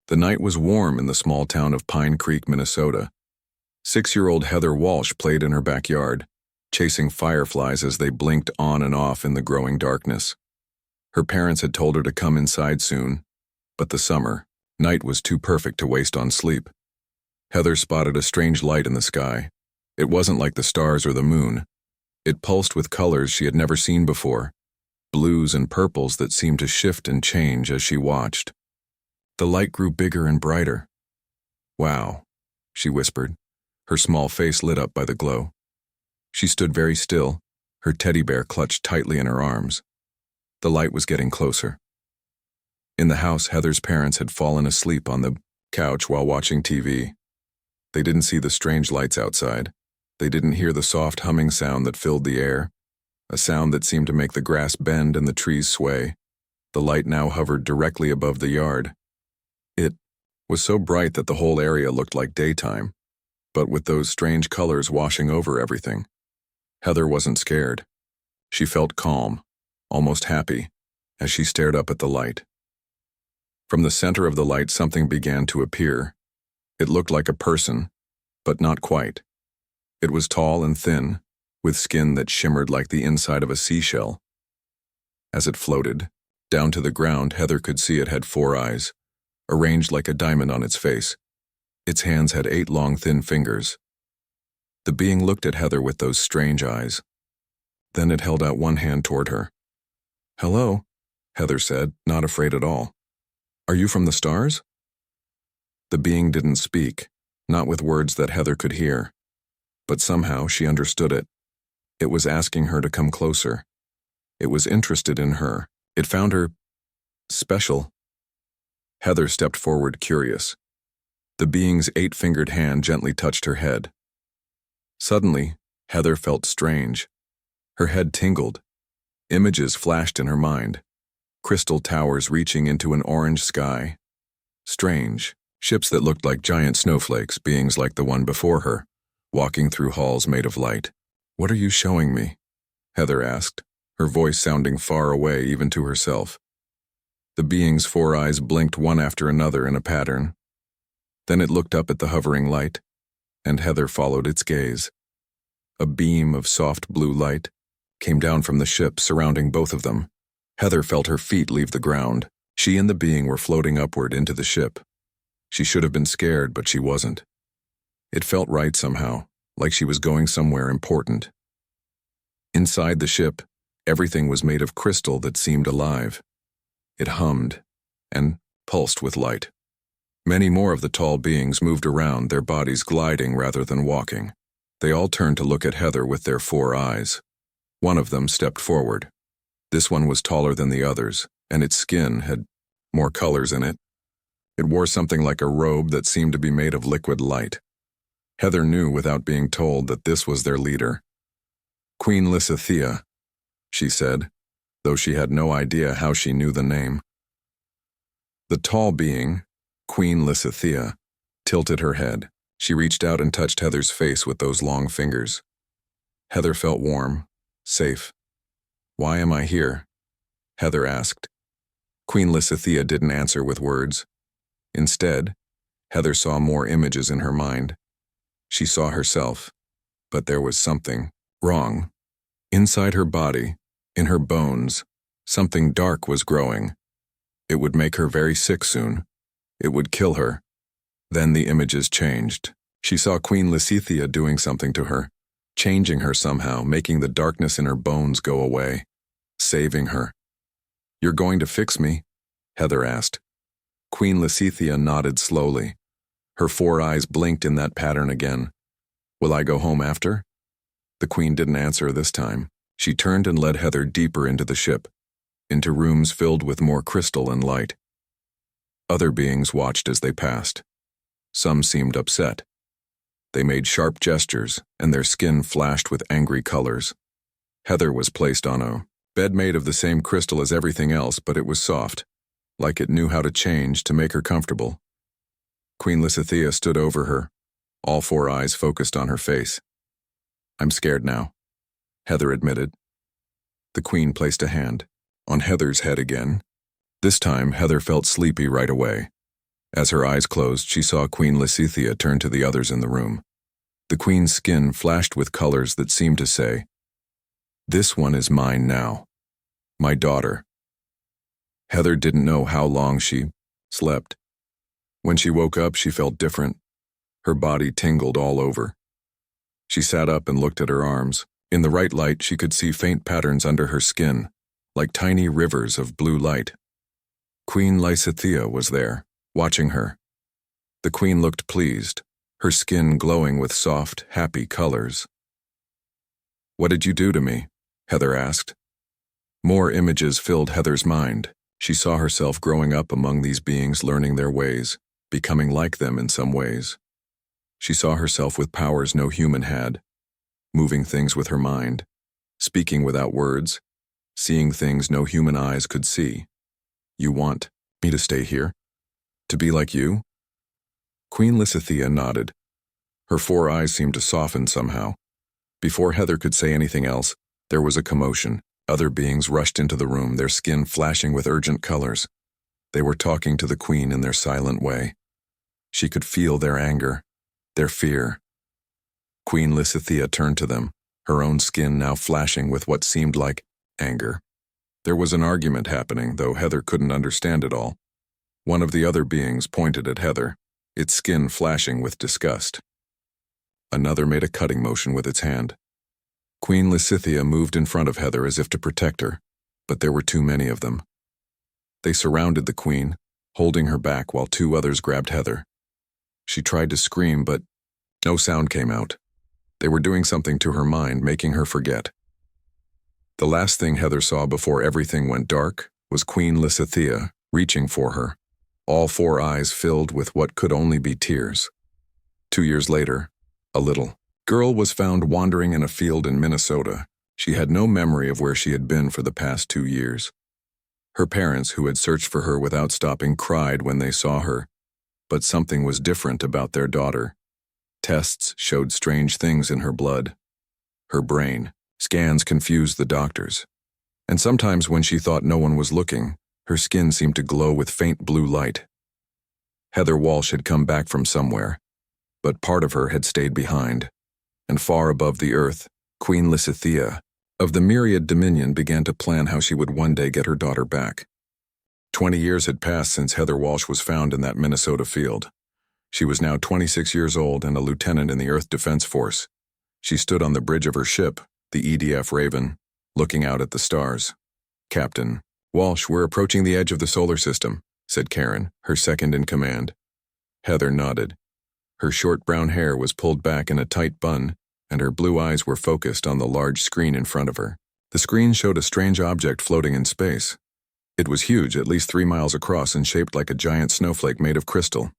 The night was warm in the small town of Pine Creek, Minnesota. 6-year-old Heather Walsh played in her backyard, chasing fireflies as they blinked on and off in the growing darkness. Her parents had told her to come inside soon, but the summer night was too perfect to waste on sleep. Heather spotted a strange light in the sky. It wasn't like the stars or the moon. It pulsed with colors she had never seen before, blues and purples that seemed to shift and change as she watched. The light grew bigger and brighter. "Wow," she whispered, her small face lit up by the glow. She stood very still, her teddy bear clutched tightly in her arms. The light was getting closer. In the house, Heather's parents had fallen asleep on the couch while watching TV. They didn't see the strange lights outside. They didn't hear the soft humming sound that filled the air, a sound that seemed to make the grass bend and the trees sway. The light now hovered directly above the yard. It was so bright that the whole area looked like daytime, but with those strange colors washing over everything. Heather wasn't scared. She felt calm, almost happy, as she stared up at the light. From the center of the light, something began to appear. It looked like a person, but not quite. It was tall and thin, with skin that shimmered like the inside of a seashell. As it floated down to the ground, Heather could see it had 4 eyes, arranged like a diamond on its face. Its hands had 8 long, thin fingers. The being looked at Heather with those strange eyes. Then it held out one hand toward her. "Hello," Heather said, not afraid at all. "Are you from the stars?" The being didn't speak, not with words that Heather could hear. But somehow she understood it. It was asking her to come closer. It was interested in her. It found her special. Heather stepped forward, curious. The being's 8-fingered hand gently touched her head. Suddenly, Heather felt strange. Her head tingled. Images flashed in her mind. Crystal towers reaching into an orange sky. Strange. Ships that looked like giant snowflakes, beings like the one before her, walking through halls made of light. "What are you showing me?" Heather asked, her voice sounding far away even to herself. The being's 4 eyes blinked one after another in a pattern. Then it looked up at the hovering light, and Heather followed its gaze. A beam of soft blue light came down from the ship, surrounding both of them. Heather felt her feet leave the ground. She and the being were floating upward into the ship. She should have been scared, but she wasn't. It felt right somehow, like she was going somewhere important. Inside the ship, everything was made of crystal that seemed alive. It hummed and pulsed with light. Many more of the tall beings moved around, their bodies gliding rather than walking. They all turned to look at Heather with their 4 eyes. One of them stepped forward. This one was taller than the others, and its skin had more colors in it. It wore something like a robe that seemed to be made of liquid light. Heather knew without being told that this was their leader. "Queen Lysithea," she said, though she had no idea how she knew the name. The tall being, Queen Lysithea, tilted her head. She reached out and touched Heather's face with those long fingers. Heather felt warm, safe. "Why am I here?" Heather asked. Queen Lysithea didn't answer with words. Instead, Heather saw more images in her mind. She saw herself, but there was something wrong. Inside her body, in her bones, something dark was growing. It would make her very sick soon. It would kill her. Then the images changed. She saw Queen Lysithea doing something to her, changing her somehow, making the darkness in her bones go away, saving her. "You're going to fix me?" Heather asked. Queen Lysithea nodded slowly. Her 4 eyes blinked in that pattern again. "Will I go home after?" The queen didn't answer this time. She turned and led Heather deeper into the ship, into rooms filled with more crystal and light. Other beings watched as they passed. Some seemed upset. They made sharp gestures, and their skin flashed with angry colors. Heather was placed on a bed made of the same crystal as everything else, but it was soft, like it knew how to change to make her comfortable. Queen Lysithea stood over her, all 4 eyes focused on her face. "I'm scared now," Heather admitted. The queen placed a hand on Heather's head again. This time, Heather felt sleepy right away. As her eyes closed, she saw Queen Lysithea turn to the others in the room. The queen's skin flashed with colors that seemed to say, "This one is mine now. My daughter." Heather didn't know how long she slept. When she woke up, she felt different. Her body tingled all over. She sat up and looked at her arms. In the right light, she could see faint patterns under her skin, like tiny rivers of blue light. Queen Lysithea was there, watching her. The queen looked pleased, her skin glowing with soft, happy colors. "What did you do to me?" Heather asked. More images filled Heather's mind. She saw herself growing up among these beings, learning their ways, becoming like them in some ways. She saw herself with powers no human had, moving things with her mind, speaking without words, seeing things no human eyes could see. "You want me to stay here? To be like you?" Queen Lysithea nodded. Her 4 eyes seemed to soften somehow. Before Heather could say anything else, there was a commotion. Other beings rushed into the room, their skin flashing with urgent colors. They were talking to the queen in their silent way. She could feel their anger, their fear. Queen Lysithea turned to them, her own skin now flashing with what seemed like anger. There was an argument happening, though Heather couldn't understand it all. One of the other beings pointed at Heather, its skin flashing with disgust. Another made a cutting motion with its hand. Queen Lysithea moved in front of Heather as if to protect her, but there were too many of them. They surrounded the queen, holding her back while 2 others grabbed Heather. She tried to scream, but no sound came out. They were doing something to her mind, making her forget. The last thing Heather saw before everything went dark was Queen Lysithea reaching for her, all 4 eyes filled with what could only be tears. 2 years later, a little girl was found wandering in a field in Minnesota. She had no memory of where she had been for the past 2 years. Her parents, who had searched for her without stopping, cried when they saw her, but something was different about their daughter. Tests showed strange things in her blood. Her brain. Scans confused the doctors. And sometimes when she thought no one was looking, her skin seemed to glow with faint blue light. Heather Walsh had come back from somewhere, but part of her had stayed behind. And far above the earth, Queen Lysithea of the Myriad Dominion began to plan how she would one day get her daughter back. 20 years had passed since Heather Walsh was found in that Minnesota field. She was now 26 years old and a lieutenant in the Earth Defense Force. She stood on the bridge of her ship, the EDF Raven, looking out at the stars. "Captain Walsh, we're approaching the edge of the solar system," said Karen, her second in command. Heather nodded. Her short brown hair was pulled back in a tight bun, and her blue eyes were focused on the large screen in front of her. The screen showed a strange object floating in space. It was huge, at least 3 miles across, and shaped like a giant snowflake made of crystal.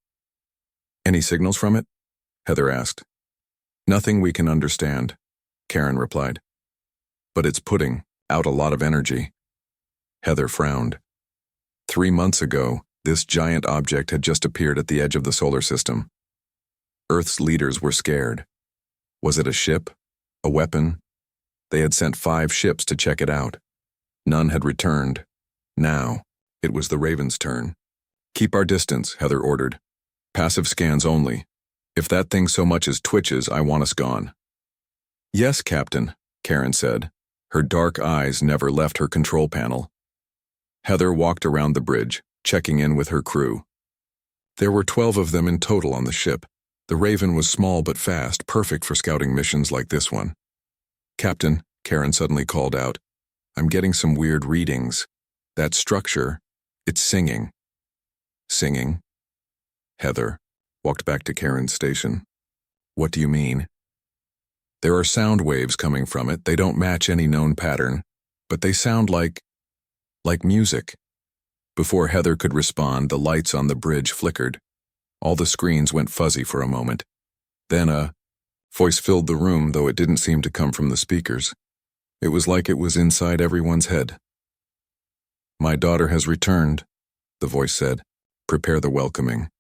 "Any signals from it?" Heather asked. "Nothing we can understand," Karen replied. "But it's putting out a lot of energy." Heather frowned. 3 months ago, this giant object had just appeared at the edge of the solar system. Earth's leaders were scared. Was it a ship? A weapon? They had sent 5 ships to check it out. None had returned. Now, it was the Raven's turn. "Keep our distance," Heather ordered. "Passive scans only. If that thing so much as twitches, I want us gone." "Yes, Captain," Karen said. Her dark eyes never left her control panel. Heather walked around the bridge, checking in with her crew. There were 12 of them in total on the ship. The Raven was small but fast, perfect for scouting missions like this one. "Captain," Karen suddenly called out, "I'm getting some weird readings. That structure, it's singing." "Singing?" Heather walked back to Karen's station. "What do you mean?" "There are sound waves coming from it. They don't match any known pattern, but they sound like music." Before Heather could respond, the lights on the bridge flickered. All the screens went fuzzy for a moment. Then a voice filled the room, though it didn't seem to come from the speakers. It was like it was inside everyone's head. "My daughter has returned," the voice said. "Prepare the welcoming."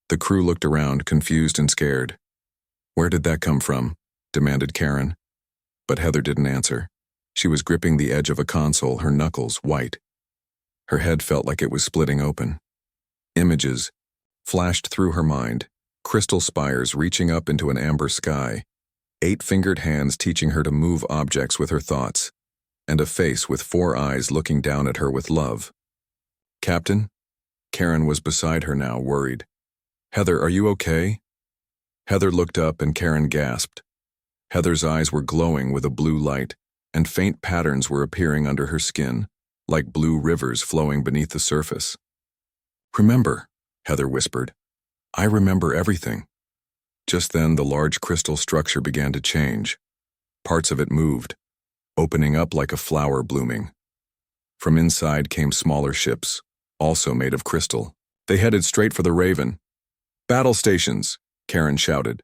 The crew looked around, confused and scared. "Where did that come from?" demanded Karen. But Heather didn't answer. She was gripping the edge of a console, her knuckles white. Her head felt like it was splitting open. Images, flashed through her mind, crystal spires reaching up into an amber sky, 8-fingered hands teaching her to move objects with her thoughts, and a face with 4 eyes looking down at her with love. "Captain?" Karen was beside her now, worried. "Heather, are you okay?" Heather looked up and Karen gasped. Heather's eyes were glowing with a blue light, and faint patterns were appearing under her skin, like blue rivers flowing beneath the surface. "Remember," Heather whispered. "I remember everything." Just then, the large crystal structure began to change. Parts of it moved, opening up like a flower blooming. From inside came smaller ships, also made of crystal. They headed straight for the Raven. "Battle stations!" Karen shouted.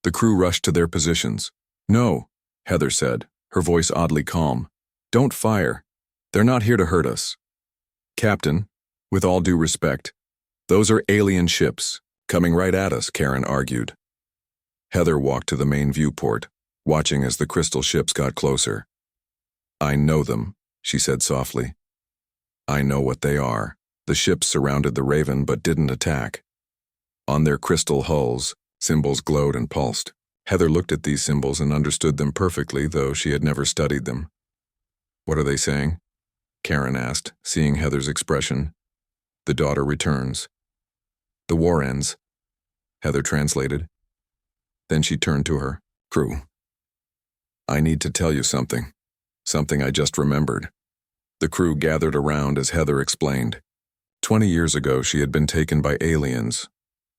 The crew rushed to their positions. "No," Heather said, her voice oddly calm. "Don't fire. They're not here to hurt us." "Captain, with all due respect, those are alien ships, coming right at us," Karen argued. Heather walked to the main viewport, watching as the crystal ships got closer. "I know them," she said softly. "I know what they are." The ships surrounded the Raven but didn't attack. On their crystal hulls, symbols glowed and pulsed. Heather looked at these symbols and understood them perfectly, though she had never studied them. "What are they saying?" Karen asked, seeing Heather's expression. "The daughter returns. The war ends," Heather translated. Then she turned to her crew. "I need to tell you something I just remembered." The crew gathered around as Heather explained. 20 years ago, she had been taken by aliens.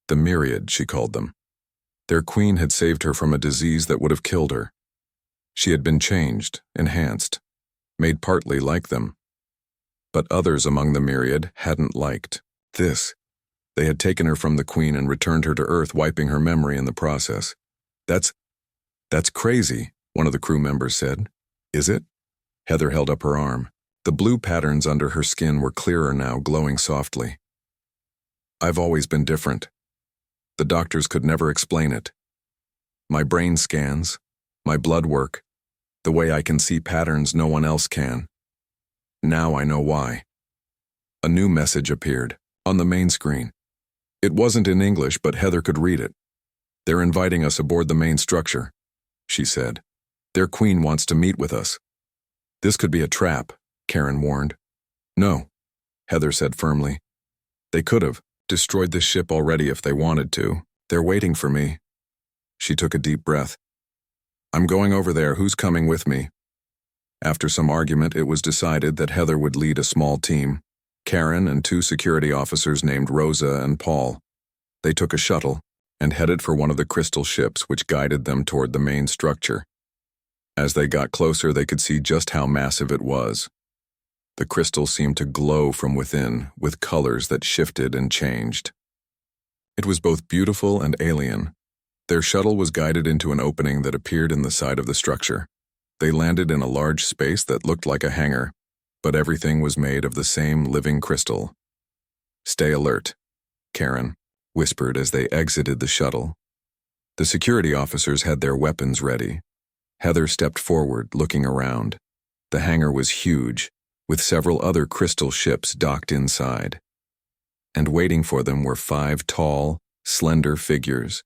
The Myriad, she called them. Their queen had saved her from a disease that would have killed her. She had been changed, enhanced, made partly like them. But others among the Myriad hadn't liked this. They had taken her from the queen and returned her to Earth, wiping her memory in the process. That's crazy," one of the crew members said. "Is it?" Heather held up her arm. The blue patterns under her skin were clearer now, glowing softly. "I've always been different. The doctors could never explain it. My brain scans, my blood work, the way I can see patterns no one else can. Now I know why." A new message appeared, on the main screen. It wasn't in English, but Heather could read it. "They're inviting us aboard the main structure," she said. "Their queen wants to meet with us." "This could be a trap," Karen warned. "No," Heather said firmly. "They could have destroyed this ship already if they wanted to. They're waiting for me." She took a deep breath. "I'm going over there. Who's coming with me?" After some argument, it was decided that Heather would lead a small team. Karen and 2 security officers named Rosa and Paul. They took a shuttle and headed for one of the crystal ships, which guided them toward the main structure. As they got closer, they could see just how massive it was. The crystal seemed to glow from within, with colors that shifted and changed. It was both beautiful and alien. Their shuttle was guided into an opening that appeared in the side of the structure. They landed in a large space that looked like a hangar, but everything was made of the same living crystal. "Stay alert," Karen whispered as they exited the shuttle. The security officers had their weapons ready. Heather stepped forward, looking around. The hangar was huge, with several other crystal ships docked inside. And waiting for them were 5 tall, slender figures.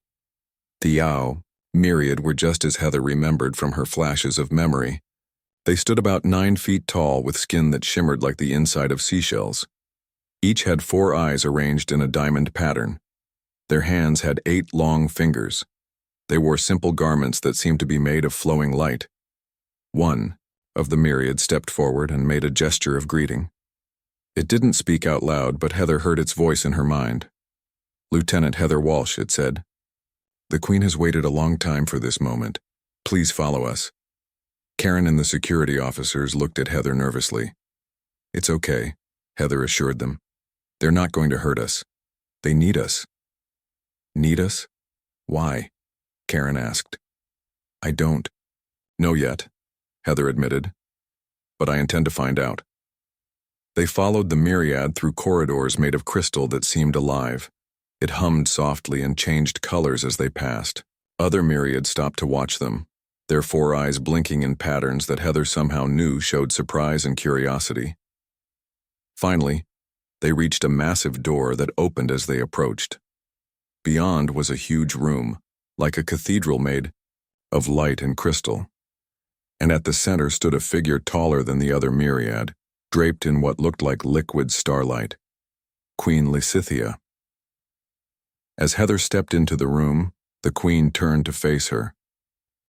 The Myriad were just as Heather remembered from her flashes of memory. They stood about 9 feet tall with skin that shimmered like the inside of seashells. Each had 4 eyes arranged in a diamond pattern. Their hands had 8 long fingers. They wore simple garments that seemed to be made of flowing light. One of the Myriad stepped forward and made a gesture of greeting. It didn't speak out loud, but Heather heard its voice in her mind. "Lieutenant Heather Walsh," it said. "The Queen has waited a long time for this moment. Please follow us." Karen and the security officers looked at Heather nervously. "It's okay," Heather assured them. "They're not going to hurt us. They need us." "Need us? Why?" Karen asked. "I don't know yet," Heather admitted. "But I intend to find out." They followed the Myriad through corridors made of crystal that seemed alive. It hummed softly and changed colors as they passed. Other Myriad stopped to watch them, their 4 eyes blinking in patterns that Heather somehow knew showed surprise and curiosity. Finally, they reached a massive door that opened as they approached. Beyond was a huge room, like a cathedral made of light and crystal. And at the center stood a figure taller than the other myriad, draped in what looked like liquid starlight. Queen Lysithea. As Heather stepped into the room, the queen turned to face her.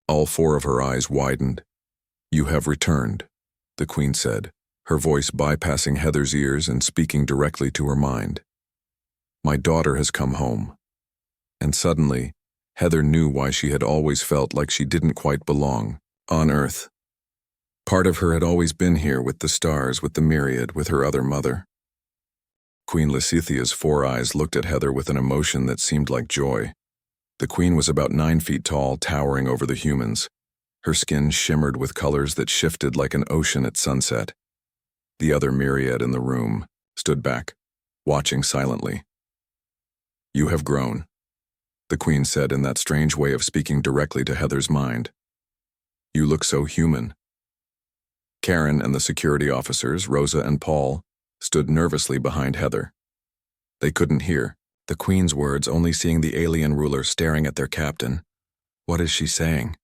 All four of her eyes widened. "You have returned," the queen said, her voice bypassing Heather's ears and speaking directly to her mind. "My daughter has come home." And suddenly, Heather knew why she had always felt like she didn't quite belong on Earth. Part of her had always been here with the stars, with the myriad, with her other mother. Queen Lysithea's four eyes looked at Heather with an emotion that seemed like joy. The queen was about 9 feet tall, towering over the humans. Her skin shimmered with colors that shifted like an ocean at sunset. The other myriad in the room stood back, watching silently. "You have grown," the queen said in that strange way of speaking directly to Heather's mind. "You look so human." Karen and the security officers, Rosa and Paul, stood nervously behind Heather. They couldn't hear the queen's words, only seeing the alien ruler staring at their captain. "What is she saying?"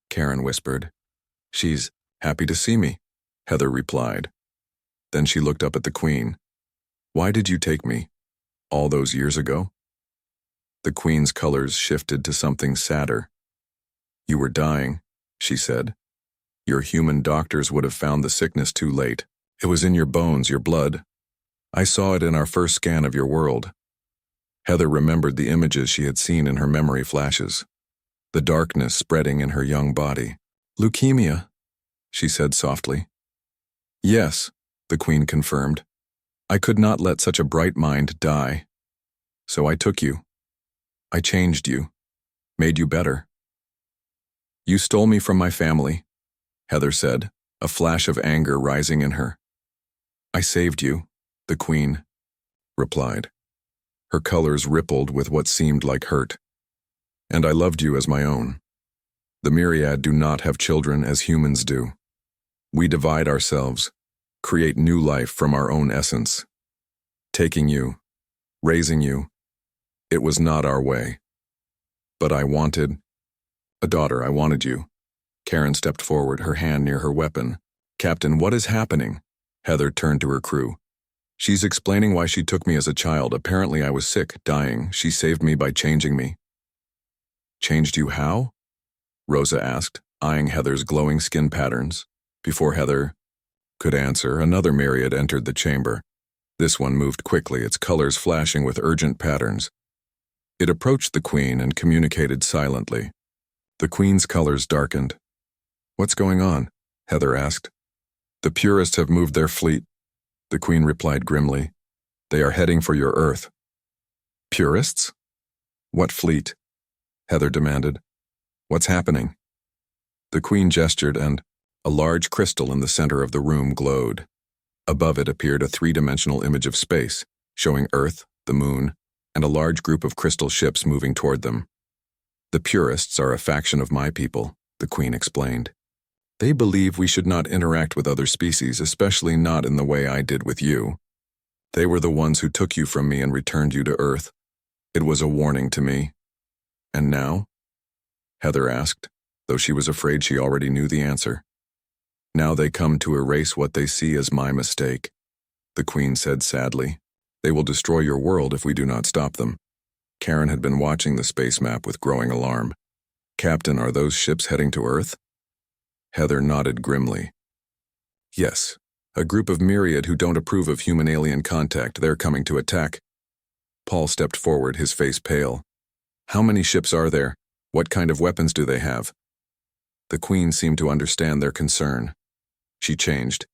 Karen whispered. "She's happy to see me," Heather replied. Then she looked up at the queen. "Why did you take me? All those years ago?" The queen's colors shifted to something sadder. "You were dying," she said. "Your human doctors would have found the sickness too late. It was in your bones, your blood. I saw it in our first scan of your world." Heather remembered the images she had seen in her memory flashes. The darkness spreading in her young body. "Leukemia," she said softly. "Yes," the queen confirmed. "I could not let such a bright mind die. So I took you. I changed you. Made you better." "You stole me from my family," Heather said, a flash of anger rising in her. "I saved you," the queen replied. Her colors rippled with what seemed like hurt. "And I loved you as my own. The myriad do not have children as humans do. We divide ourselves, create new life from our own essence. Taking you, raising you, it was not our way. But I wanted a daughter. I wanted you." Karen stepped forward, her hand near her weapon. "Captain, what is happening?" Heather turned to her crew. "She's explaining why she took me as a child. Apparently I was sick, dying. She saved me by changing me." "Changed you how?" Rosa asked, eyeing Heather's glowing skin patterns. Before Heather could answer, another myriad entered the chamber. This one moved quickly, its colors flashing with urgent patterns. It approached the queen and communicated silently. The queen's colors darkened. "What's going on?" Heather asked. "The purists have moved their fleet," the queen replied grimly. "They are heading for your Earth." "Purists? What fleet?" Heather demanded. "What's happening?" The queen gestured, and a large crystal in the center of the room glowed. Above it appeared a three-dimensional image of space, showing Earth, the moon, and a large group of crystal ships moving toward them. "The purists are a faction of my people," the queen explained. "They believe we should not interact with other species, especially not in the way I did with you. They were the ones who took you from me and returned you to Earth. It was a warning to me." "And now?" Heather asked, though she was afraid she already knew the answer. "Now they come to erase what they see as my mistake," the queen said sadly. "They will destroy your world if we do not stop them." Karen had been watching the space map with growing alarm. "Captain, are those ships heading to Earth?" Heather nodded grimly. "Yes, a group of myriad who don't approve of human-alien contact. They're coming to attack." Paul stepped forward, his face pale. "How many ships are there? What kind of weapons do they have?" The queen seemed to understand their concern. She changed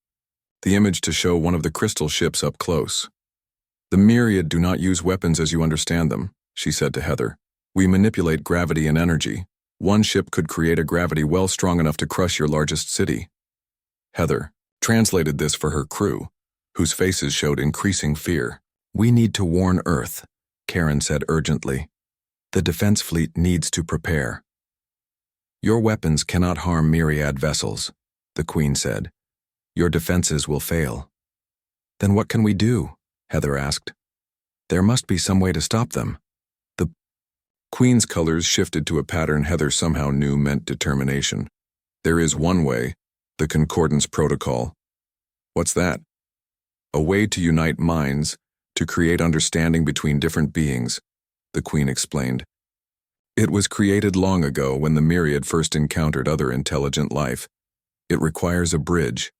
the image to show one of the crystal ships up close. "The myriad do not use weapons as you understand them," she said to Heather. "We manipulate gravity and energy. One ship could create a gravity well strong enough to crush your largest city." Heather translated this for her crew, whose faces showed increasing fear. "We need to warn Earth," Karen said urgently. "The defense fleet needs to prepare." "Your weapons cannot harm myriad vessels," the queen said. "Your defenses will fail." "Then what can we do?" Heather asked. "There must be some way to stop them." Queen's colors shifted to a pattern Heather somehow knew meant determination. There is one way, the Concordance Protocol. What's that? A way to unite minds, to create understanding between different beings, the Queen explained. It was created long ago when the myriad first encountered other intelligent life. It requires a bridge,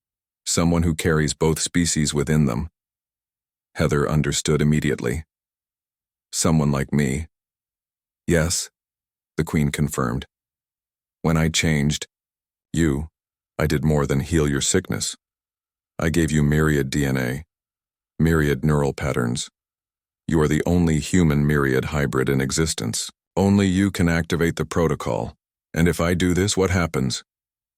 someone who carries both species within them. Heather understood immediately. Someone like me. Yes, the Queen confirmed. When I changed, I did more than heal your sickness. I gave you myriad DNA, myriad neural patterns. You are the only human myriad hybrid in existence. Only you can activate the protocol. And if I do this, what happens?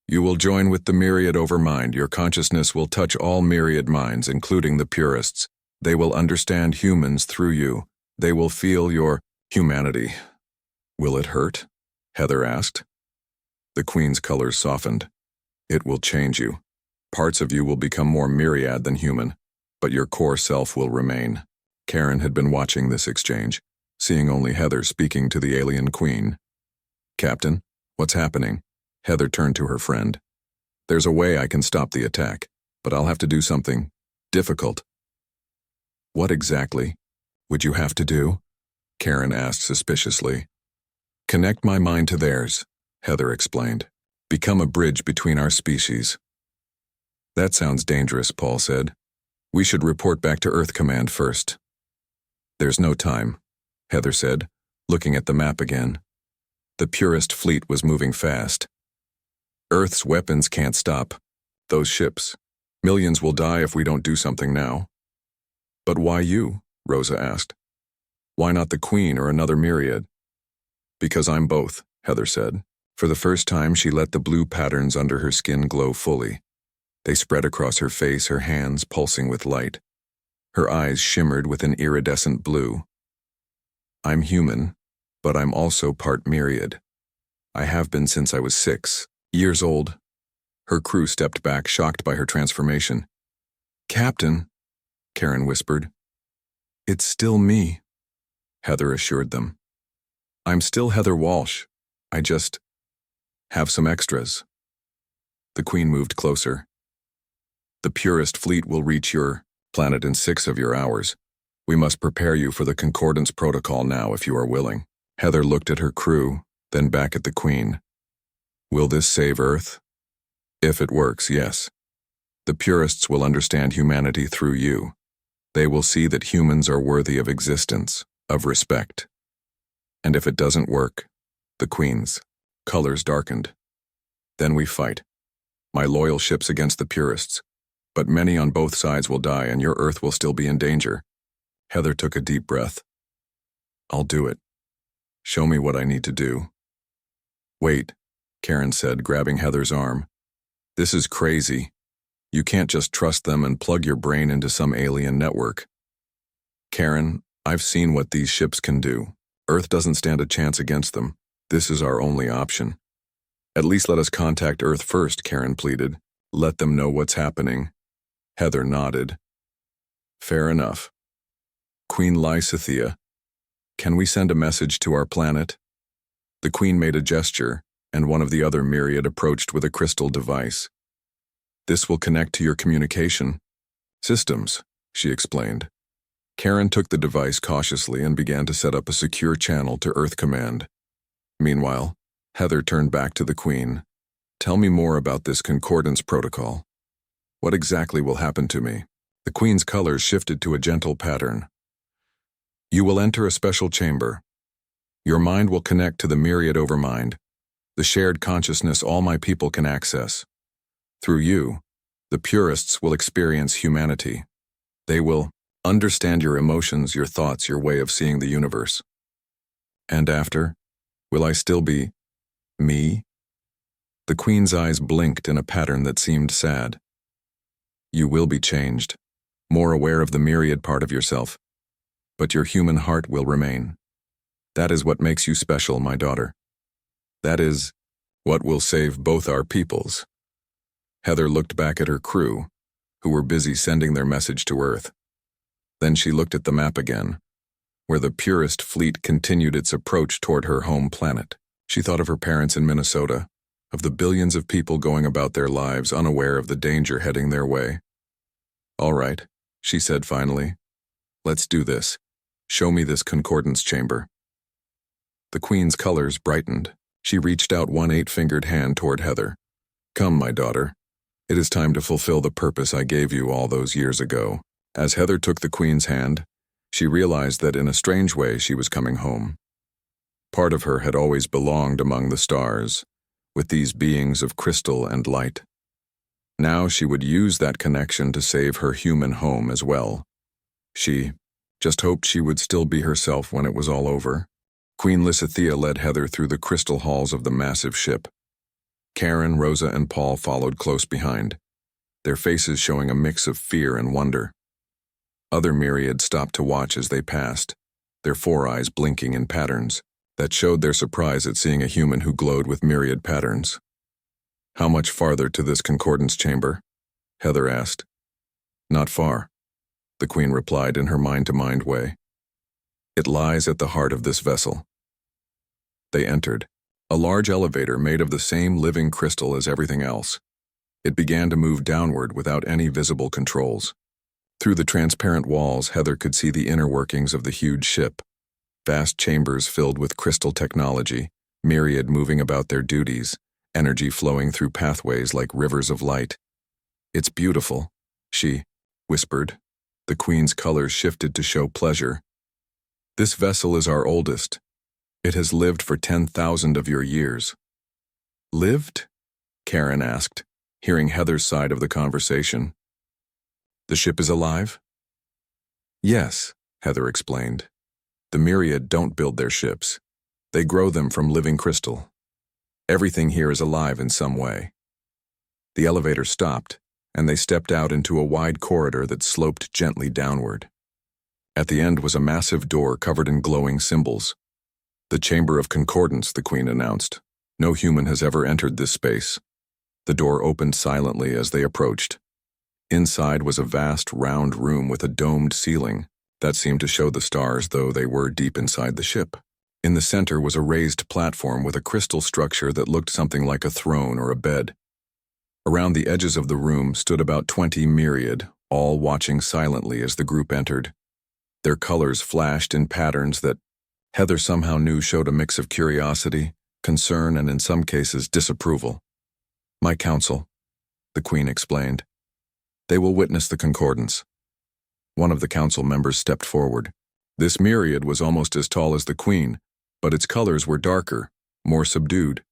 You will join with the myriad overmind. Your consciousness will touch all myriad minds, including the purists. They will understand humans through you. They will feel your humanity. Will it hurt? Heather asked. The Queen's colors softened. It will change you. Parts of you will become more myriad than human, but your core self will remain. Karen had been watching this exchange, seeing only Heather speaking to the alien Queen. Captain, what's happening? Heather turned to her friend. There's a way I can stop the attack, but I'll have to do something difficult. What exactly would you have to do? Karen asked suspiciously. Connect my mind to theirs, Heather explained. Become a bridge between our species. That sounds dangerous, Paul said. We should report back to Earth Command first. There's no time, Heather said, looking at the map again. The Purist fleet was moving fast. Earth's weapons can't stop. Those ships. Millions will die if we don't do something now. But why you? Rosa asked. Why not the Queen or another myriad? Because I'm both, Heather said. For the first time, she let the blue patterns under her skin glow fully. They spread across her face, her hands pulsing with light. Her eyes shimmered with an iridescent blue. I'm human, but I'm also part myriad. I have been since I was 6 years old. Her crew stepped back, shocked by her transformation. Captain, Karen whispered. It's still me, Heather assured them. I'm still Heather Walsh. I just have some extras. The Queen moved closer. The Purist fleet will reach your planet in 6 of your hours. We must prepare you for the Concordance Protocol now if you are willing. Heather looked at her crew, then back at the Queen. Will this save Earth? If it works, yes. The Purists will understand humanity through you. They will see that humans are worthy of existence, of respect. And if it doesn't work, the Queen's colors darkened. Then we fight. My loyal ships against the Purists. But many on both sides will die and your Earth will still be in danger. Heather took a deep breath. I'll do it. Show me what I need to do. Wait, Karen said, grabbing Heather's arm. This is crazy. You can't just trust them and plug your brain into some alien network. Karen, I've seen what these ships can do. Earth doesn't stand a chance against them. This is our only option. At least let us contact Earth first, Karen pleaded. Let them know what's happening. Heather nodded. Fair enough. Queen Lysithea, can we send a message to our planet? The Queen made a gesture, and one of the other myriad approached with a crystal device. This will connect to your communication systems, she explained. Karen took the device cautiously and began to set up a secure channel to Earth Command. Meanwhile, Heather turned back to the Queen. Tell me more about this Concordance Protocol. What exactly will happen to me? The Queen's colors shifted to a gentle pattern. You will enter a special chamber. Your mind will connect to the myriad overmind, the shared consciousness all my people can access. Through you, the Purists will experience humanity. They will understand your emotions, your thoughts, your way of seeing the universe. And after, will I still be me? The Queen's eyes blinked in a pattern that seemed sad. You will be changed, more aware of the myriad part of yourself, but your human heart will remain. That is what makes you special, my daughter. That is what will save both our peoples. Heather looked back at her crew, who were busy sending their message to Earth. Then she looked at the map again. where the purest fleet continued its approach toward her home planet. She thought of her parents in Minnesota, of the billions of people going about their lives unaware of the danger heading their way. "All right," she said finally. "Let's do this. Show me this concordance chamber." The Queen's colors brightened. She reached out one 8-fingered hand toward Heather. "Come, my daughter. It is time to fulfill the purpose I gave you all those years ago." As Heather took the Queen's hand, she realized that in a strange way she was coming home. Part of her had always belonged among the stars, with these beings of crystal and light. Now she would use that connection to save her human home as well. She just hoped she would still be herself when it was all over. Queen Lysithea led Heather through the crystal halls of the massive ship. Karen, Rosa, and Paul followed close behind, their faces showing a mix of fear and wonder. Other myriad stopped to watch as they passed, their 4 eyes blinking in patterns that showed their surprise at seeing a human who glowed with myriad patterns. "How much farther to this concordance chamber?" Heather asked. "Not far," the Queen replied in her mind-to-mind way. "It lies at the heart of this vessel." They entered, a large elevator made of the same living crystal as everything else. It began to move downward without any visible controls. Through the transparent walls, Heather could see the inner workings of the huge ship. Vast chambers filled with crystal technology, myriad moving about their duties, energy flowing through pathways like rivers of light. "It's beautiful," she whispered. The Queen's colors shifted to show pleasure. "This vessel is our oldest. It has lived for 10,000 of your years." "Lived?" Karen asked, hearing Heather's side of the conversation. "The ship is alive?" "Yes," Heather explained. "The myriad don't build their ships. They grow them from living crystal. Everything here is alive in some way." The elevator stopped, and they stepped out into a wide corridor that sloped gently downward. At the end was a massive door covered in glowing symbols. "The Chamber of Concordance," the Queen announced. "No human has ever entered this space." The door opened silently as they approached. Inside was a vast, round room with a domed ceiling that seemed to show the stars, though they were deep inside the ship. In the center was a raised platform with a crystal structure that looked something like a throne or a bed. Around the edges of the room stood about 20 myriad, all watching silently as the group entered. Their colors flashed in patterns that Heather somehow knew showed a mix of curiosity, concern, and in some cases disapproval. "My council," the Queen explained. "They will witness the concordance." One of the council members stepped forward. This myriad was almost as tall as the Queen, but its colors were darker, more subdued.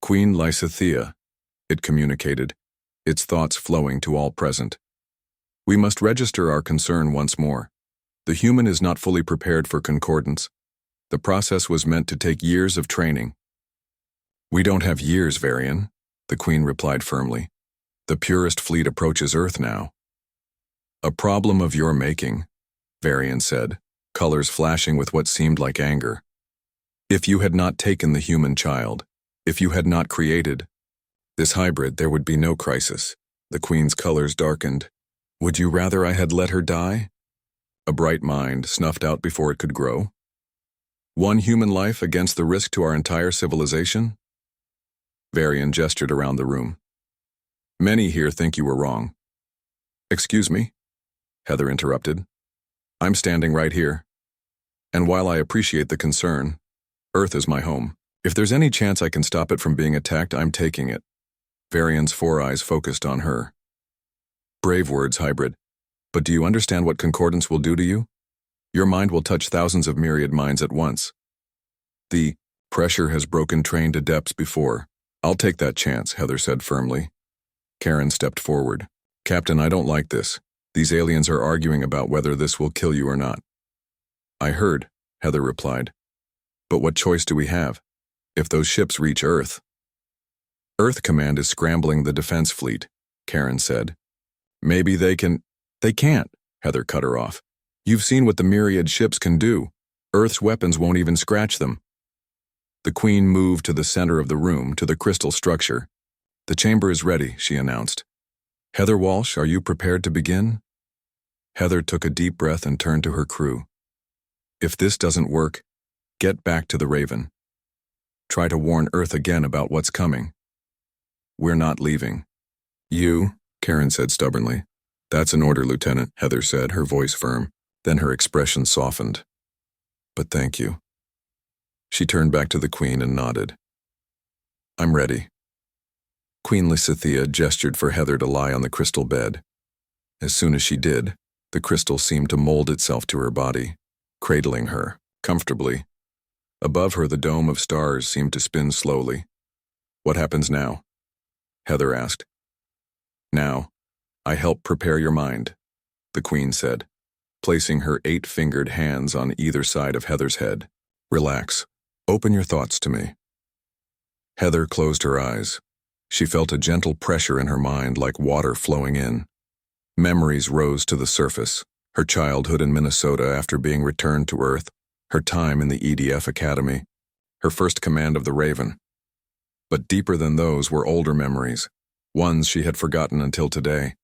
"Queen Lysithea," it communicated, its thoughts flowing to all present. "We must register our concern once more. The human is not fully prepared for concordance. The process was meant to take years of training." "We don't have years, Varian," the Queen replied firmly. "The purest fleet approaches Earth now." "A problem of your making," Varian said, colors flashing with what seemed like anger. "If you had not taken the human child, if you had not created this hybrid, there would be no crisis." The Queen's colors darkened. "Would you rather I had let her die? A bright mind snuffed out before it could grow? One human life against the risk to our entire civilization?" Varian gestured around the room. "Many here think you were wrong." "Excuse me?" Heather interrupted. "I'm standing right here. And while I appreciate the concern, Earth is my home. If there's any chance I can stop it from being attacked, I'm taking it." Varian's 4 eyes focused on her. "Brave words, hybrid. But do you understand what concordance will do to you? Your mind will touch thousands of myriad minds at once. The pressure has broken trained adepts before. I'll take that chance," Heather said firmly. Karen stepped forward. "Captain, I don't like this. These aliens are arguing about whether this will kill you or not." "I heard," Heather replied. "But what choice do we have? If those ships reach Earth?" "Earth Command is scrambling the defense fleet," Karen said. "Maybe they can—" "They can't," Heather cut her off. "You've seen what the myriad ships can do. Earth's weapons won't even scratch them." The Queen moved to the center of the room, to the crystal structure. "The chamber is ready," she announced. "Heather Walsh, are you prepared to begin?" Heather took a deep breath and turned to her crew. If this doesn't work, get back to the Raven. Try to warn Earth again about what's coming. We're not leaving. You, Karen said stubbornly. That's an order, Lieutenant, Heather said, her voice firm. Then her expression softened. But thank you. She turned back to the Queen and nodded. I'm ready. Queen Lysithea gestured for Heather to lie on the crystal bed. As soon as she did, the crystal seemed to mold itself to her body, cradling her, comfortably. Above her, the dome of stars seemed to spin slowly. What happens now? Heather asked. Now, I help prepare your mind, the Queen said, placing her 8-fingered hands on either side of Heather's head. Relax. Open your thoughts to me. Heather closed her eyes. She felt a gentle pressure in her mind like water flowing in. Memories rose to the surface, her childhood in Minnesota after being returned to Earth, her time in the EDF Academy, her first command of the Raven. But deeper than those were older memories, ones she had forgotten until today.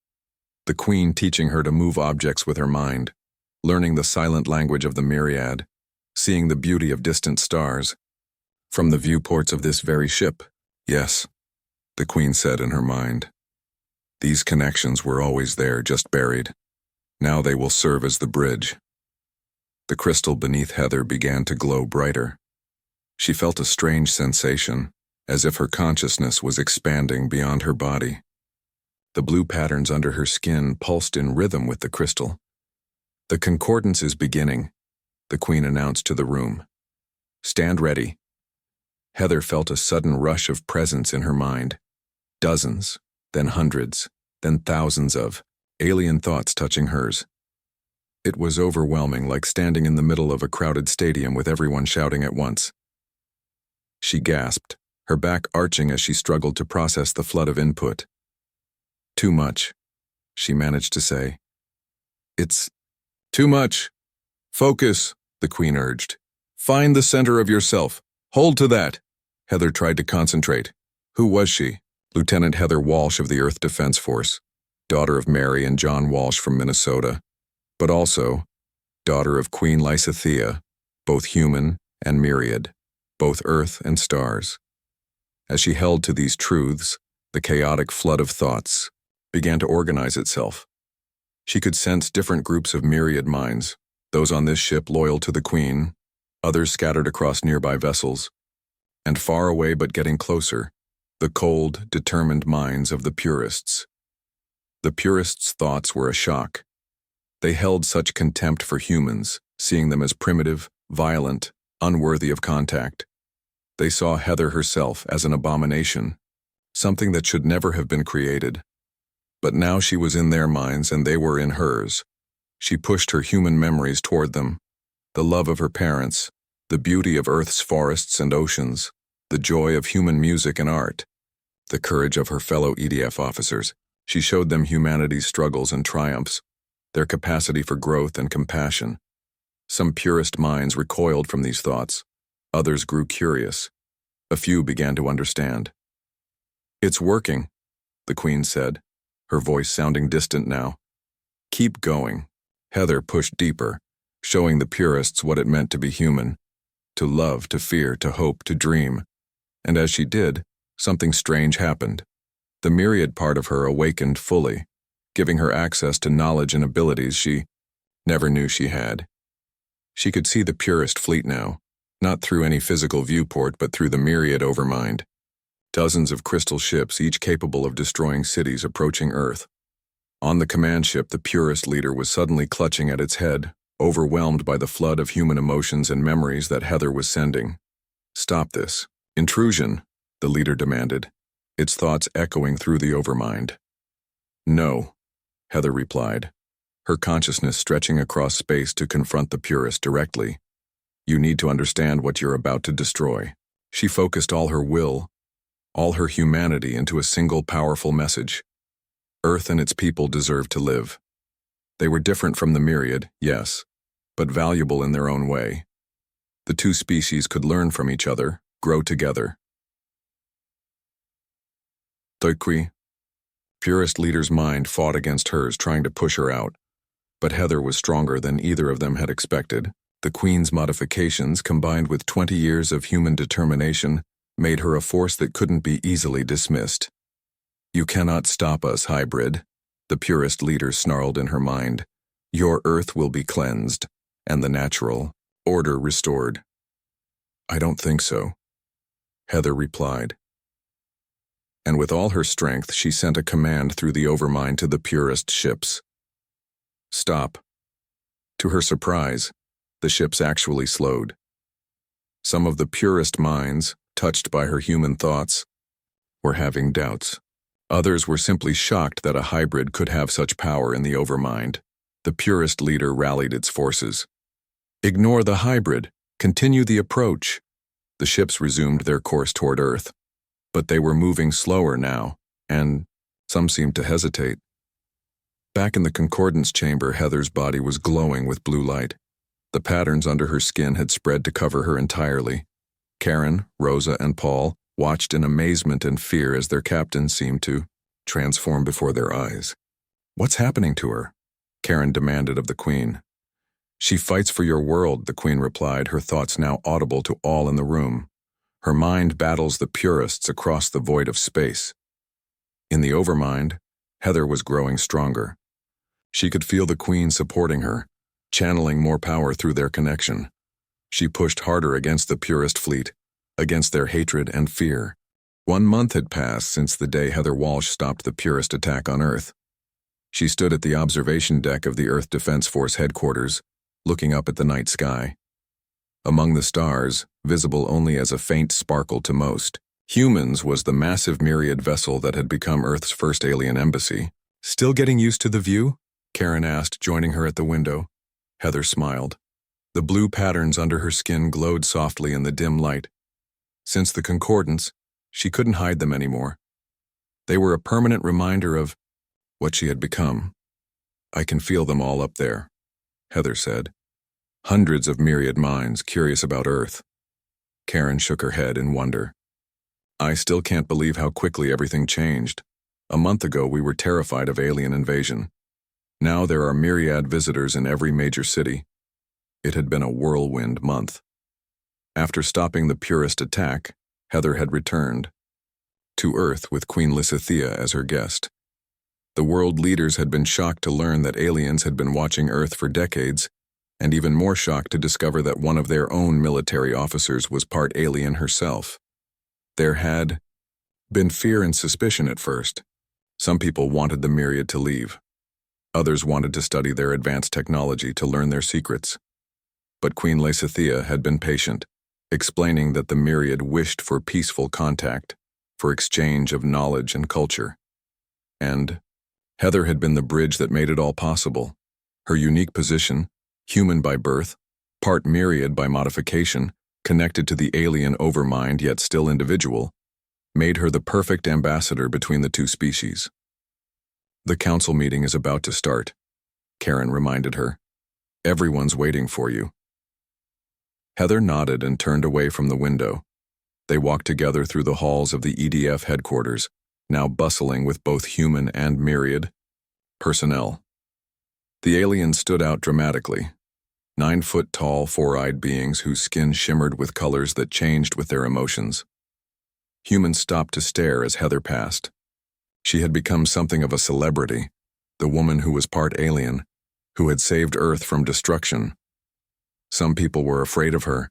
The Queen teaching her to move objects with her mind, learning the silent language of the myriad, seeing the beauty of distant stars. From the viewports of this very ship, yes, the Queen said in her mind. These connections were always there, just buried. Now they will serve as the bridge. The crystal beneath Heather began to glow brighter. She felt a strange sensation, as if her consciousness was expanding beyond her body. The blue patterns under her skin pulsed in rhythm with the crystal. The concordance is beginning, the Queen announced to the room. Stand ready. Heather felt a sudden rush of presence in her mind. Dozens, then hundreds, then thousands of alien thoughts touching hers. It was overwhelming, like standing in the middle of a crowded stadium with everyone shouting at once. She gasped, her back arching as she struggled to process the flood of input. Too much, she managed to say. It's too much. Focus, the Queen urged. Find the center of yourself. Hold to that. Heather tried to concentrate. Who was she? Lieutenant Heather Walsh of the Earth Defense Force, daughter of Mary and John Walsh from Minnesota, but also daughter of Queen Lysithea, both human and myriad, both Earth and stars. As she held to these truths, the chaotic flood of thoughts began to organize itself. She could sense different groups of myriad minds, those on this ship loyal to the Queen, others scattered across nearby vessels, and far away but getting closer, the cold, determined minds of the purists. The purists' thoughts were a shock. They held such contempt for humans, seeing them as primitive, violent, unworthy of contact. They saw Heather herself as an abomination, something that should never have been created. But now she was in their minds and they were in hers. She pushed her human memories toward them, the love of her parents, the beauty of Earth's forests and oceans, the joy of human music and art, the courage of her fellow EDF officers. She showed them humanity's struggles and triumphs, their capacity for growth and compassion. Some purist minds recoiled from these thoughts. Others grew curious. A few began to understand. It's working, the Queen said, her voice sounding distant now. Keep going. Heather pushed deeper, showing the purists what it meant to be human, to love, to fear, to hope, to dream. And as she did, something strange happened. The myriad part of her awakened fully, giving her access to knowledge and abilities she never knew she had. She could see the purist fleet now, not through any physical viewport but through the myriad overmind. Dozens of crystal ships, each capable of destroying cities, approaching Earth. On the command ship, the purist leader was suddenly clutching at its head, overwhelmed by the flood of human emotions and memories that Heather was sending. Stop this. Intrusion, the leader demanded, its thoughts echoing through the overmind. No, Heather replied, her consciousness stretching across space to confront the purist directly. You need to understand what you're about to destroy. She focused all her will, all her humanity into a single powerful message. Earth and its people deserve to live. They were different from the myriad, yes, but valuable in their own way. The two species could learn from each other, grow together. Daug, purist leader's mind fought against hers, trying to push her out, but Heather was stronger than either of them had expected. The Queen's modifications, combined with 20 years of human determination, made her a force that couldn't be easily dismissed. "You cannot stop us, hybrid," the purest leader snarled in her mind. "Your Earth will be cleansed, and the natural order restored." "I don't think so," Heather replied. And with all her strength, she sent a command through the Overmind to the purest ships. "Stop." To her surprise, the ships actually slowed. Some of the purest minds, touched by her human thoughts, were having doubts. Others were simply shocked that a hybrid could have such power in the Overmind. The purest leader rallied its forces. "Ignore the hybrid. Continue the approach." The ships resumed their course toward Earth. But they were moving slower now, and some seemed to hesitate. Back in the concordance chamber, Heather's body was glowing with blue light. The patterns under her skin had spread to cover her entirely. Karen, Rosa, and Paul watched in amazement and fear as their captain seemed to transform before their eyes. "What's happening to her?" Karen demanded of the Queen. "She fights for your world," the Queen replied, her thoughts now audible to all in the room. "Her mind battles the purists across the void of space." In the Overmind, Heather was growing stronger. She could feel the Queen supporting her, channeling more power through their connection. She pushed harder against the purist fleet, against their hatred and fear. 1 month had passed since the day Heather Walsh stopped the purist attack on Earth. She stood at the observation deck of the Earth Defense Force headquarters, looking up at the night sky. Among the stars, visible only as a faint sparkle to most, Humans was the massive myriad vessel that had become Earth's first alien embassy. "Still getting used to the view?" Karen asked, joining her at the window. Heather smiled. The blue patterns under her skin glowed softly in the dim light. Since the concordance, she couldn't hide them anymore. They were a permanent reminder of what she had become. "I can feel them all up there," Heather said. "Hundreds of myriad minds curious about Earth." Karen shook her head in wonder. "I still can't believe how quickly everything changed. A month ago we were terrified of alien invasion. Now there are myriad visitors in every major city." It had been a whirlwind month. After stopping the purist attack, Heather had returned to Earth with Queen Lysithea as her guest. The world leaders had been shocked to learn that aliens had been watching Earth for decades, and even more shocked to discover that one of their own military officers was part alien herself. There had been fear and suspicion at first. Some people wanted the myriad to leave. Others wanted to study their advanced technology to learn their secrets. But Queen Lysithea had been patient, explaining that the myriad wished for peaceful contact, for exchange of knowledge and culture. And Heather had been the bridge that made it all possible. Her unique position, human by birth, part myriad by modification, connected to the alien Overmind yet still individual, made her the perfect ambassador between the two species. "The council meeting is about to start," Karen reminded her. "Everyone's waiting for you." Heather nodded and turned away from the window. They walked together through the halls of the EDF headquarters, now bustling with both human and myriad personnel. The aliens stood out dramatically. 9-foot-tall, four-eyed beings whose skin shimmered with colors that changed with their emotions. Humans stopped to stare as Heather passed. She had become something of a celebrity, the woman who was part alien, who had saved Earth from destruction. Some people were afraid of her.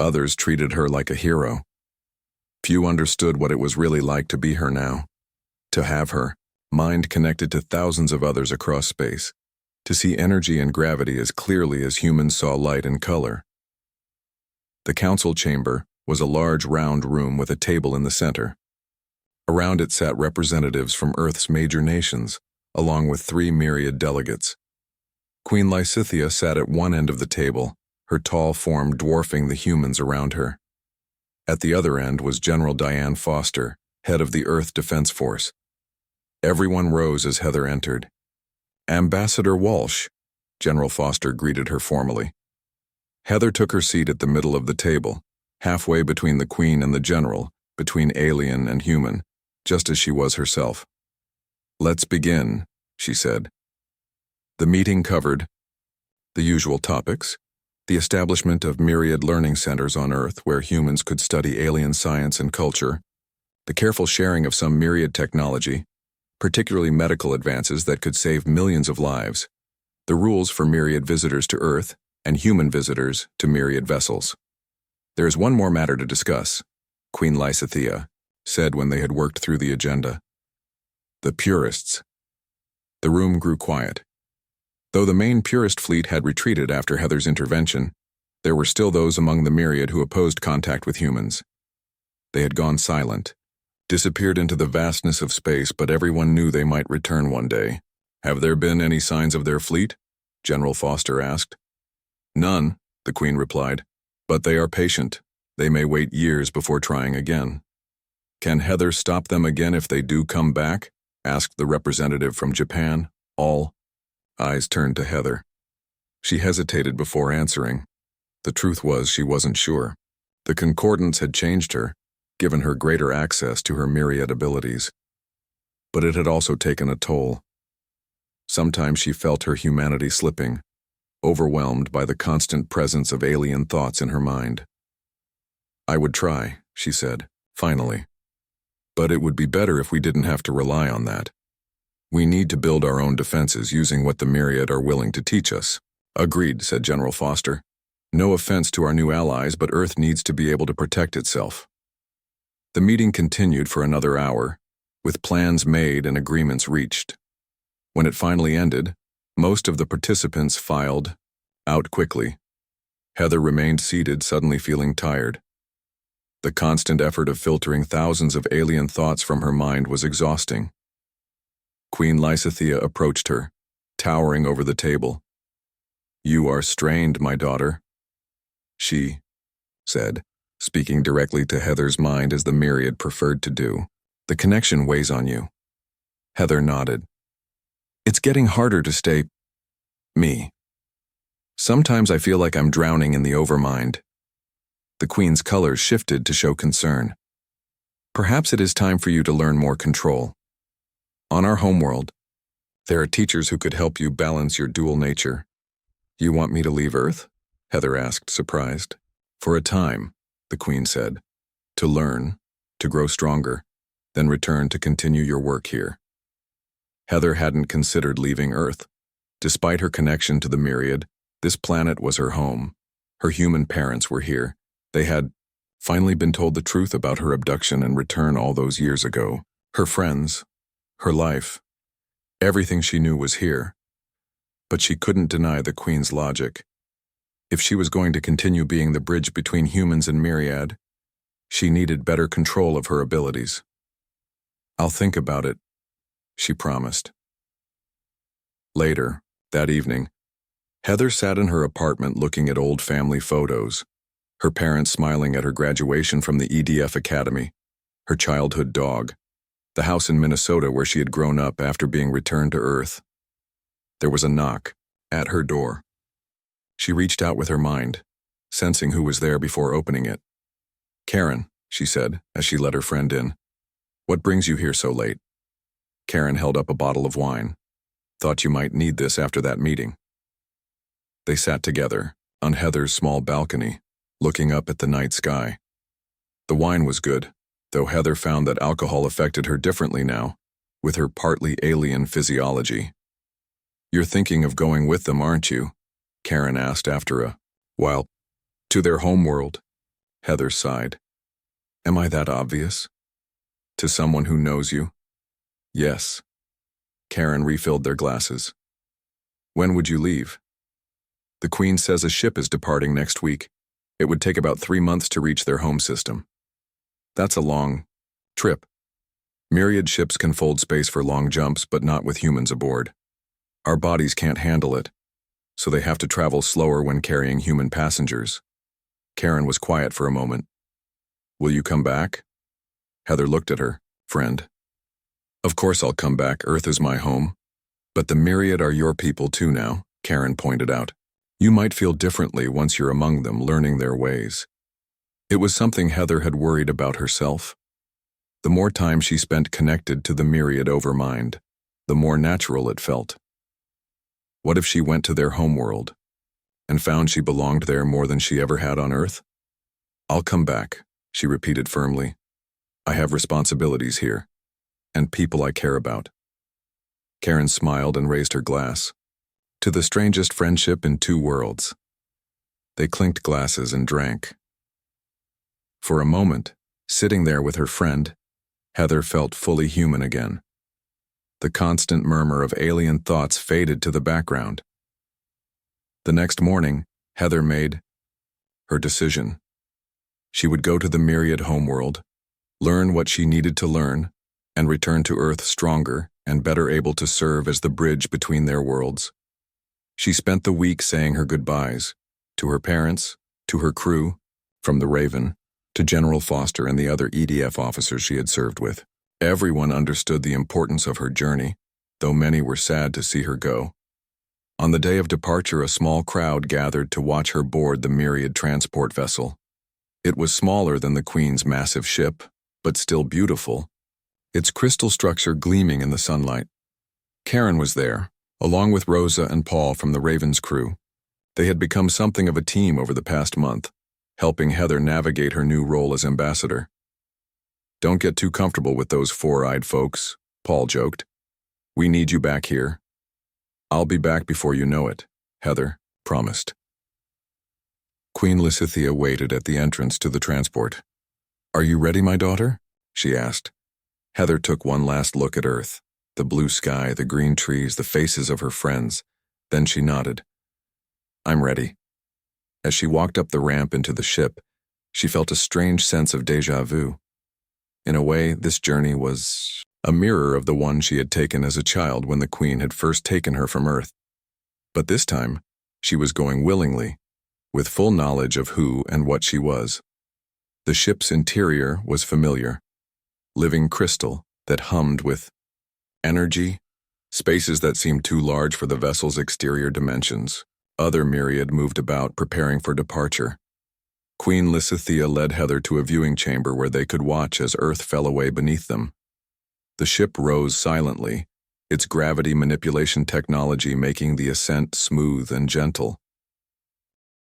Others treated her like a hero. Few understood what it was really like to be her now. To have her, mind connected to thousands of others across space. To see energy and gravity as clearly as humans saw light and color. The council chamber was a large round room with a table in the center. Around it sat representatives from Earth's major nations, along with 3 myriad delegates. Queen Lysithea sat at one end of the table, her tall form dwarfing the humans around her. At the other end was General Diane Foster, head of the Earth Defense Force. Everyone rose as Heather entered. "Ambassador Walsh," General Foster greeted her formally. Heather took her seat at the middle of the table, halfway between the Queen and the General, between alien and human, just as she was herself. "Let's begin," she said. The meeting covered the usual topics: The establishment of myriad learning centers on Earth where humans could study alien science and culture, the careful sharing of some myriad technology, particularly medical advances that could save millions of lives, the rules for myriad visitors to Earth and human visitors to myriad vessels. There is one more matter to discuss, Queen Lysithea said when they had worked through the agenda. The purists. The room grew quiet. Though the main purist fleet had retreated after Heather's intervention, there were still those among the myriad who opposed contact with humans. They had gone silent, disappeared into the vastness of space, but everyone knew they might return one day. Have there been any signs of their fleet? General Foster asked. None, the Queen replied, but they are patient. They may wait years before trying again. Can Heather stop them again if they do come back? Asked the representative from Japan. All eyes turned to Heather. She hesitated before answering. The truth was she wasn't sure. The concordance had changed her, given her greater access to her myriad abilities. But it had also taken a toll. Sometimes she felt her humanity slipping, overwhelmed by the constant presence of alien thoughts in her mind. I would try, she said, finally. But it would be better if we didn't have to rely on that. We need to build our own defenses using what the myriad are willing to teach us. Agreed, said General Foster. No offense to our new allies, but Earth needs to be able to protect itself. The meeting continued for another hour, with plans made and agreements reached. When it finally ended, most of the participants filed out quickly. Heather remained seated, suddenly feeling tired. The constant effort of filtering thousands of alien thoughts from her mind was exhausting. Queen Lysithea approached her, towering over the table. You are strained, my daughter, she said, speaking directly to Heather's mind as the myriad preferred to do. The connection weighs on you. Heather nodded. It's getting harder to stay me. Sometimes I feel like I'm drowning in the overmind. The Queen's colors shifted to show concern. Perhaps it is time for you to learn more control. On our homeworld, there are teachers who could help you balance your dual nature. You want me to leave Earth? Heather asked, surprised. For a time, the Queen said. To learn, to grow stronger, then return to continue your work here. Heather hadn't considered leaving Earth. Despite her connection to the myriad, this planet was her home. Her human parents were here. They had finally been told the truth about her abduction and return all those years ago. Her friends, her life, everything she knew was here. But she couldn't deny the Queen's logic. If she was going to continue being the bridge between humans and myriad, she needed better control of her abilities. I'll think about it, she promised. Later, that evening, Heather sat in her apartment looking at old family photos, her parents smiling at her graduation from the EDF Academy, her childhood dog, the house in Minnesota where she had grown up after being returned to Earth. There was a knock at her door. She reached out with her mind, sensing who was there before opening it. Karen, she said as she let her friend in. What brings you here so late? Karen held up a bottle of wine. Thought you might need this after that meeting. They sat together on Heather's small balcony, looking up at the night sky. The wine was good, though Heather found that alcohol affected her differently now, with her partly alien physiology. You're thinking of going with them, aren't you? Karen asked after a while. To their homeworld, Heather sighed. Am I that obvious? To someone who knows you? Yes. Karen refilled their glasses. When would you leave? The Queen says a ship is departing next week. It would take about 3 months to reach their home system. That's a long trip. Myriad ships can fold space for long jumps, but not with humans aboard. Our bodies can't handle it, so they have to travel slower when carrying human passengers. Karen was quiet for a moment. Will you come back? Heather looked at her friend. Of course I'll come back. Earth is my home. But the myriad are your people too now, Karen pointed out. You might feel differently once you're among them, learning their ways. It was something Heather had worried about herself. The more time she spent connected to the myriad overmind, the more natural it felt. What if she went to their homeworld? and found she belonged there more than she ever had on Earth? I'll come back, she repeated firmly. I have responsibilities here, and people I care about. Karen smiled and raised her glass. To the strangest friendship in two worlds. They clinked glasses and drank. For a moment, sitting there with her friend, Heather felt fully human again. The constant murmur of alien thoughts faded to the background. The next morning, Heather made her decision. She would go to the myriad homeworld, learn what she needed to learn, and return to Earth stronger and better able to serve as the bridge between their worlds. She spent the week saying her goodbyes, to her parents, to her crew, from the Raven, to General Foster and the other EDF officers she had served with. Everyone understood the importance of her journey, though many were sad to see her go. On the day of departure, a small crowd gathered to watch her board the myriad transport vessel. It was smaller than the Queen's massive ship, but still beautiful, its crystal structure gleaming in the sunlight. Karen was there, along with Rosa and Paul from the Raven's crew. They had become something of a team over the past month, helping Heather navigate her new role as ambassador. Don't get too comfortable with those four-eyed folks, Paul joked. We need you back here. I'll be back before you know it, Heather promised. Queen Lysithea waited at the entrance to the transport. Are you ready, my daughter? She asked. Heather took one last look at Earth, the blue sky, the green trees, the faces of her friends. Then she nodded. I'm ready. As she walked up the ramp into the ship, she felt a strange sense of déjà vu. In a way, this journey was a mirror of the one she had taken as a child when the Queen had first taken her from Earth. But this time, she was going willingly, with full knowledge of who and what she was. The ship's interior was familiar, living crystal that hummed with energy, spaces that seemed too large for the vessel's exterior dimensions. Other myriad moved about, preparing for departure. Queen Lysithea led Heather to a viewing chamber where they could watch as Earth fell away beneath them. The ship rose silently, its gravity manipulation technology making the ascent smooth and gentle.